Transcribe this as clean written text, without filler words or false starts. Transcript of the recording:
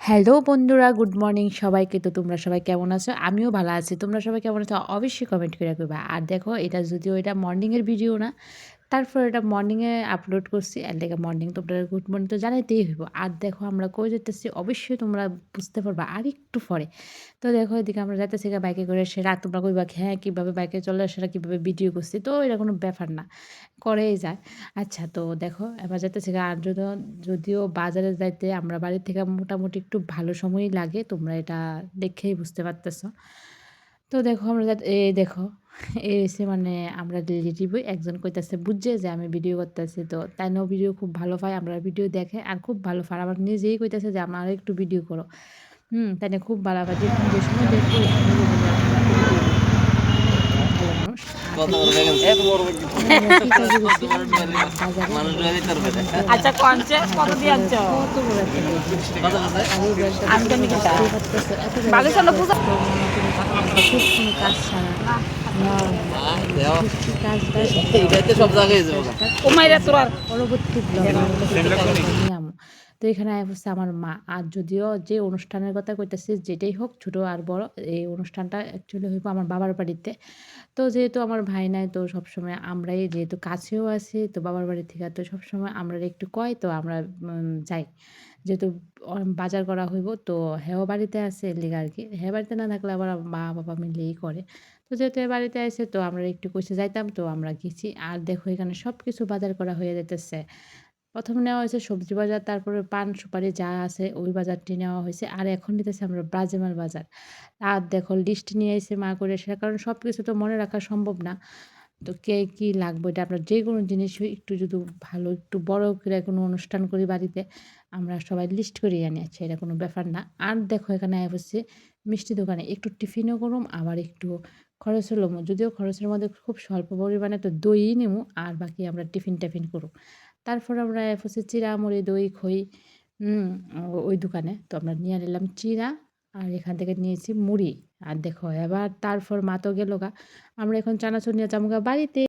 Hello বন্ধুরা, good morning সবাইকে। তো তোমরা সবাই কেমন আছো? আমিও ভালো আছি। তোমরা সবাই কেমন আছো? অবশ্যই কমেন্ট করে রাখবা। আর দেখো, এটা যদিও এটা মর্নিংয়ের ভিডিও না, তারপর এটা মর্নিংয়ে আপলোড করছি। এর লেগে মর্নিং তোমরা গুড মর্নিং তো জানাইতেই হইব। আর দেখো আমরা কই যাইতেছি অবশ্যই তোমরা বুঝতে পারবা আর একটু পরে। তো দেখো এদিকে আমরা যাইতেছি বাইকে করে। সেটা তোমরা কইবা হ্যাঁ, কীভাবে বাইকে চলে, সেটা কীভাবে ভিডিও করছি। তো এটা কোনো ব্যাপার না, করেই যায়। আচ্ছা, তো দেখো এবার যাইতেছি আর যদিও যদিও বাজারে যাইতে আমরা বাড়ি থেকে মোটামুটি একটু ভালো সময়ই লাগে। তোমরা এটা দেখেই বুঝতে পারতেছো। তো দেখো আমরা এই দেখো এই হইছে মানে আমরা রিলেটিভই একজন কইতাছে বুঝছে যে আমি ভিডিও করতেছি। তো তাইনেও ভিডিও খুব ভালো পায়, আমরা ভিডিও দেখে আর খুব ভালো পায়। আবার নিজেই কইতাছে যে আমার একটু ভিডিও করো। তাইনে খুব ভালো পায়। যে সময় দেখবো ওই সময় বলবো যে আমার একটু ভিডিও করো। খুব ভালো মানুষ। আর দেখো আমরা কি কাজে গেছি বাজারে আচ্ছা কনসে কত দিয়ে আনছো? কত বড় একটা ব্যাগ। আর এই ব্যাগটা আমি জানি দেখে কিটা বুঝতেই পারতেছো এত বড় বাগের সামনে পূজা তো মনে তুমি অফিস কোনো কাজ ছাড়া নেওয়া হয় না। অফিস কি কাজ বাজ সব জায়গায় যাবো ওমাইরা তোর আর পরবর্তী ব্লগে নিয়ে আমো। তো এখানে হচ্ছে আমার মা। আর যদিও যে অনুষ্ঠানের কথা কইতেছি যেটাই হোক ছোট আর বড়, এই অনুষ্ঠানটা অ্যাকচুয়ালি হইব আমার বাবার বাড়িতে। তো যেহেতু আমার ভাই নাই, তো সবসময় আমরাই যেহেতু কাছেও আছি, তো বাবার বাড়ি থেকে তো সবসময় আমরা একটু কয়, তো আমরা যাই। যেহেতু বাজার করা হইব, তো হেও বাড়িতে আছে এর লিগা আরকি। হ্যাঁ বাড়িতে না থাকলে আবার মা-বাবা মিলেই করে। তো যেহেতু এ বাড়িতে আইছে, তো আমরা একটু কইছে যাইতাম, তো আমরা গেছি। আর দেখো এখানে সবকিছু বাজার করা হয়ে যাইতেছে। ১ম নেওয়া হয়েছে সবজি বাজার, তারপরে পান সুপারি যা আছে ওই বাজারটি নেওয়া হয়েছে। আর এখন নিতেছি আমরা ব্রাজিমাল বাজার। আর দেখো লিস্ট নিয়ে আইছে মা করে, সেটার কারণ সবকিছু তো মনে রাখা সম্ভব না। তো কে কি লাগবে, এটা আপনার যেকোনো জিনিসই একটু যদি ভালো একটু বড় করে কোনো অনুষ্ঠান করি বাড়িতে, আমরা সবাই লিস্ট করিয়ে আনি। আচ্ছা, এটা কোনো ব্যাপার না। আর দেখো এখানে আয়া পড়ছি মিষ্টি দোকানে। একটু টিফিনও করুম, আবার একটু খরচও লমু। যদিও খরচের মধ্যে খুব স্বল্প পরিমাণে তো দই নিমু, আর বাকি আমরা টিফিন-টাফিন করুম। তারপর আমরা আয়া পড়ছি চিড়া, মুড়ি, দই, খই, হুম, ওই দোকানে। তো আমরা নিয়ে নিলাম চিড়া, আর এখান থেকে নিয়েছি মুড়ি। আর দেখো এবার তারপর মা তো গেল গা। আমরা এখন চানাচুর নিয়ে যামু গা বাড়িতে।